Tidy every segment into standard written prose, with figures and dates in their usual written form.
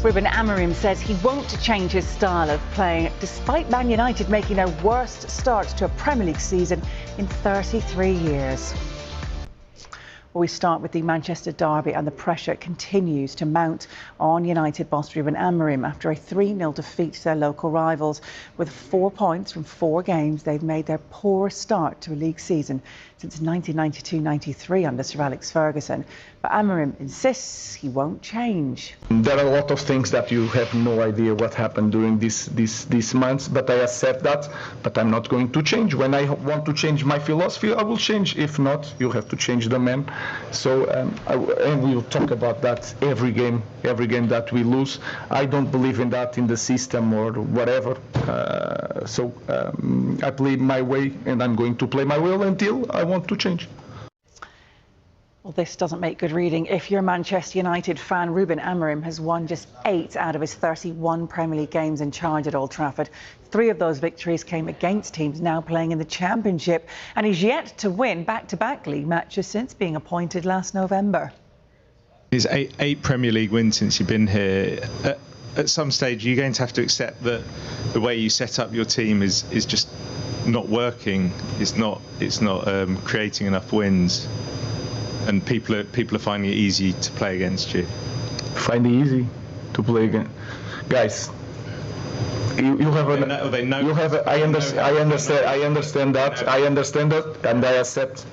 Rúben Amorim says he won't change his style of playing, despite Man United making their worst start to a Premier League season in 33 years. Well, we start with the Manchester derby, and the pressure continues to mount on United boss Rúben Amorim after a 3-0 defeat to their local rivals. With 4 points from 4 games, they've made their poorest start to a league season since 1992-93 under Sir Alex Ferguson. But Amorim insists he won't change. There are a lot of things that you have no idea what happened during these months, but I accept that. But I'm not going to change. When I want to change my philosophy, I will change. If not, you have to change the man. So and we will talk about that every game that we lose. I don't believe in that in the system or whatever. I play my way, and I'm going to play my way until I want to change. Well, this doesn't make good reading. If you're a Manchester United fan, Rúben Amorim has won just 8 out of his 31 Premier League games in charge at Old Trafford. 3 of those victories came against teams now playing in the Championship, and he's yet to win back-to-back league matches since being appointed last November. It's eight Premier League wins since you've been here. At some stage, you're going to have to accept that the way you set up your team is just not working. It's not creating enough wins. And people are finding it easy to play against you. Find it easy to play against, guys. You have I understand that, and I accept.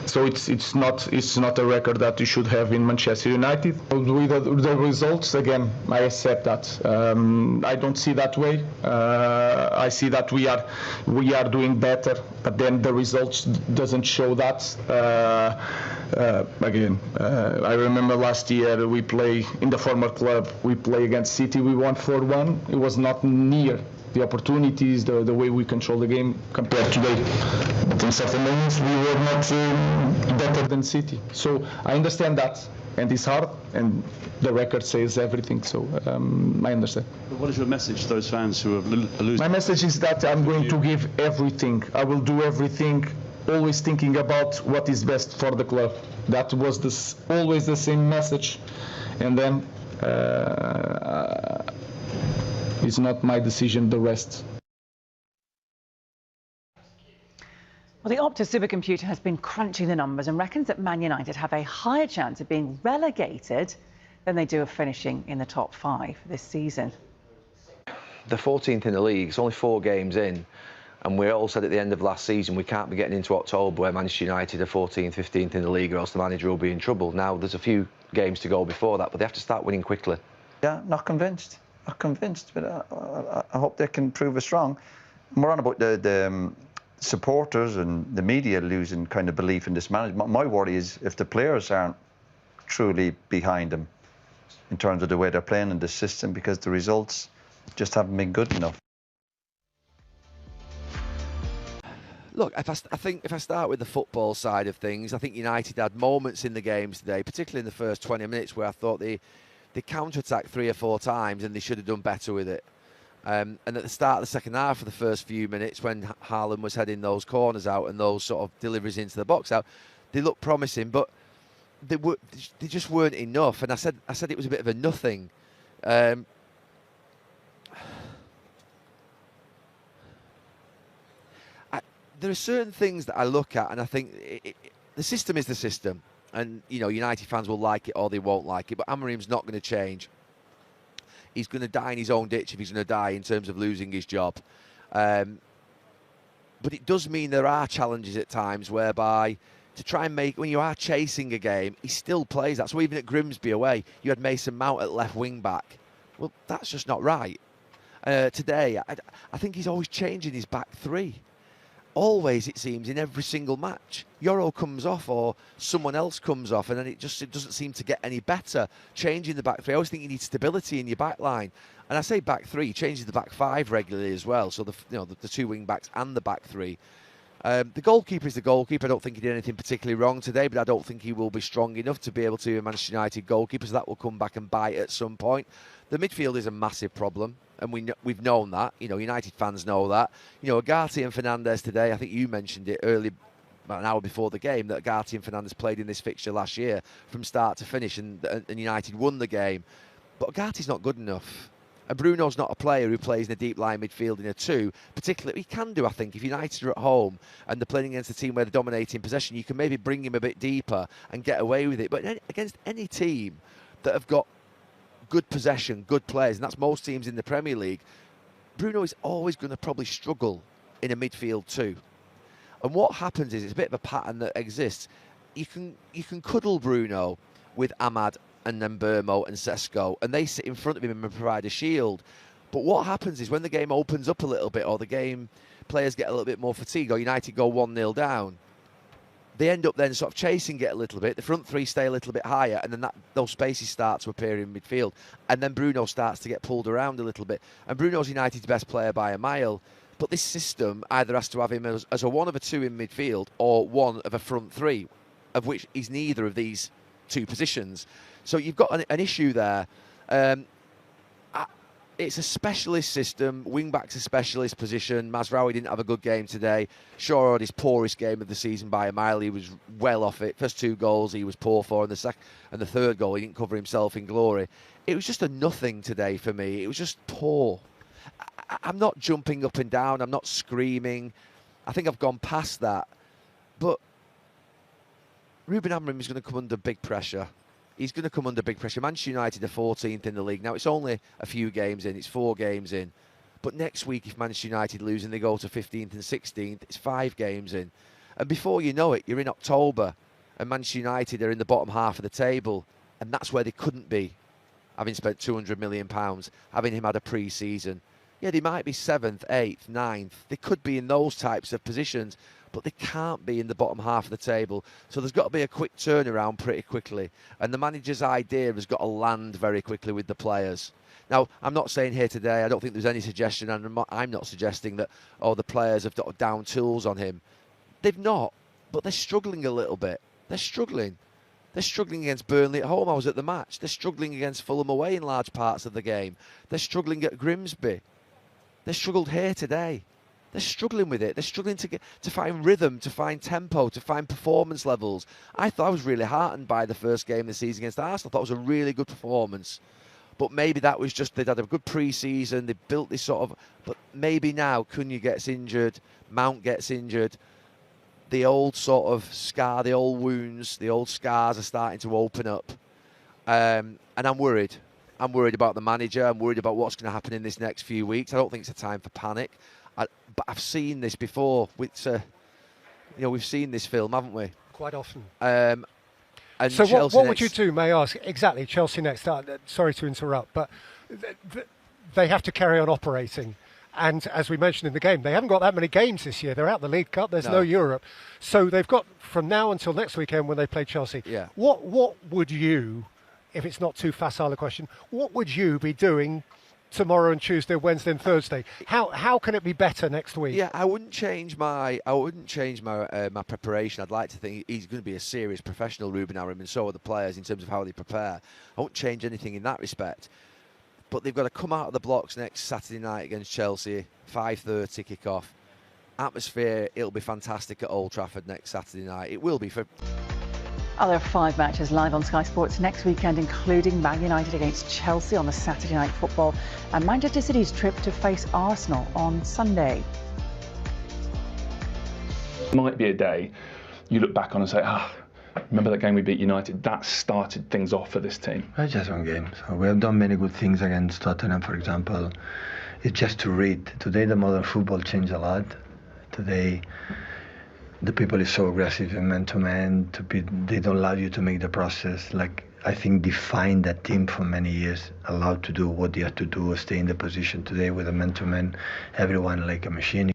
So it's not a record that you should have in Manchester United. With the results, again, I accept that. I don't see that way. I see that we are doing better, but then the results doesn't show that. I remember last year we play in the former club. We play against City. We won 4-1. It was not near the opportunities, the way we control the game compared today. But in certain moments we were not better than City. So I understand that, and it's hard, and the record says everything. So I understand. But what is your message to those fans who are losing? My message is that I'm going to give everything. I will do everything, always thinking about what is best for the club. That was always the same message. And then it's not my decision, the rest. Well, the Opta supercomputer has been crunching the numbers and reckons that Man United have a higher chance of being relegated than they do of finishing in the top 5 this season. They're 14th in the league. It's only 4 games in. And we all said at the end of last season we can't be getting into October where Manchester United are 14th, 15th in the league, or else the manager will be in trouble. Now, there's a few games to go before that, but they have to start winning quickly. Yeah, not convinced. Not convinced, but I hope they can prove us wrong. More on about the supporters and the media losing kind of belief in this management. My worry is if the players aren't truly behind them in terms of the way they're playing in this system, because the results just haven't been good enough. Look, I think if I start with the football side of things, I think United had moments in the games today, particularly in the first 20 minutes, where I thought they counter-attacked 3 or 4 times and they should have done better with it. And at the start of the second half, for the first few minutes, when Haaland was heading those corners out and those sort of deliveries into the box out, they looked promising, but they just weren't enough. And I said it was a bit of a nothing. There are certain things that I look at and I think the system is the system. And, you know, United fans will like it or they won't like it, but Amorim's not going to change. He's going to die in his own ditch if he's going to die in terms of losing his job. But it does mean there are challenges at times whereby to try and make, when you are chasing a game, he still plays that. So even at Grimsby away, you had Mason Mount at left wing back. Well, that's just not right. Today, I think he's always changing his back 3. Always, it seems, in every single match. Euro comes off or someone else comes off, and then it doesn't seem to get any better. Changing the back 3, I always think you need stability in your back line. And I say back 3, changes the back 5 regularly as well. So the 2 wing backs and the back 3. The goalkeeper is the goalkeeper. I don't think he did anything particularly wrong today, but I don't think he will be strong enough to be able to be a Manchester United goalkeeper. So that will come back and bite at some point. The midfield is a massive problem. And we've known that. You know, United fans know that. You know, Agati and Fernandes today, I think you mentioned it early, about an hour before the game, that Agati and Fernandes played in this fixture last year from start to finish, and United won the game. But Ugati's not good enough. And Bruno's not a player who plays in a deep line midfield in a 2. Particularly, he can do, I think, if United are at home and they're playing against a team where they're dominating possession, you can maybe bring him a bit deeper and get away with it. But against any team that have got good possession, good players, and that's most teams in the Premier League, Bruno is always going to probably struggle in a midfield 2. And what happens is, it's a bit of a pattern that exists. You can cuddle Bruno with Ahmad and then Burmo and Sesko, and they sit in front of him and provide a shield. But what happens is, when the game opens up a little bit, or the game players get a little bit more fatigued, or United go 1-0 down, they end up then sort of chasing it a little bit. The front 3 stay a little bit higher, and then those spaces start to appear in midfield. And then Bruno starts to get pulled around a little bit. And Bruno's United's best player by a mile. But this system either has to have him as a 1 of a 2 in midfield, or 1 of a front 3, of which he's neither of these 2 positions. So you've got an issue there. It's a specialist system. Wing-back's a specialist position. Mazraoui didn't have a good game today. Shaw had his poorest game of the season by a mile. He was well off it. First 2 goals he was poor for, and the third goal he didn't cover himself in glory. It was just a nothing today for me. It was just poor. I'm not jumping up and down. I'm not screaming. I think I've gone past that. But Rúben Amorim is going to come under big pressure. He's going to come under big pressure. Manchester United are 14th in the league. Now, it's only a few games in. It's 4 games in. But next week, if Manchester United lose and they go to 15th and 16th, it's 5 games in. And before you know it, you're in October, and Manchester United are in the bottom half of the table. And that's where they couldn't be, having spent £200 million, having him had a pre-season. Yeah, they might be 7th, 8th, 9th. They could be in those types of positions, but they can't be in the bottom half of the table. So there's got to be a quick turnaround pretty quickly. And the manager's idea has got to land very quickly with the players. Now, I'm not saying here today, I don't think there's any suggestion, and I'm not suggesting that, the players have got down tools on him. They've not, but they're struggling a little bit. They're struggling. They're struggling against Burnley at home. I was at the match. They're struggling against Fulham away in large parts of the game. They're struggling at Grimsby. They struggled here today. They're struggling with it. They're struggling to find rhythm, to find tempo, to find performance levels. I was really heartened by the first game of the season against Arsenal. I thought it was a really good performance. But maybe that was just, they'd had a good pre-season, they built this sort of... But maybe now Cunha gets injured, Mount gets injured, the old sort of scar, the old wounds, the old scars are starting to open up. And I'm worried. I'm worried about the manager. I'm worried about what's going to happen in this next few weeks. I don't think it's a time for panic. But I've seen this before. We've seen this film, haven't we? Quite often. And so what would you do, may I ask? Exactly, Chelsea next. Sorry to interrupt, but they have to carry on operating. And as we mentioned in the game, they haven't got that many games this year. They're out the League Cup. There's no Europe. So they've got, from now until next weekend when they play Chelsea, what would you, if it's not too facile a question, what would you be doing tomorrow and Tuesday, Wednesday and Thursday? How can it be better next week? Yeah, I wouldn't change my my preparation. I'd like to think he's going to be a serious professional, Rúben Amorim, and so are the players in terms of how they prepare. I won't change anything in that respect. But they've got to come out of the blocks next Saturday night against Chelsea, 5:30 kick-off. Atmosphere, it'll be fantastic at Old Trafford next Saturday night. It will be for... Other 5 matches live on Sky Sports next weekend, including Man United against Chelsea on the Saturday Night Football and Manchester City's trip to face Arsenal on Sunday. Might be a day you look back on and say, remember that game we beat United? That started things off for this team. It's just one game. So we have done many good things against Tottenham, for example. It's just to read. Today the modern football changed a lot. Today the people is so aggressive and man-to-man. They don't allow you to make the process. Like, I think defined that team for many years, allowed to do what they have to do, stay in the position. Today with a man-to-man, everyone like a machine.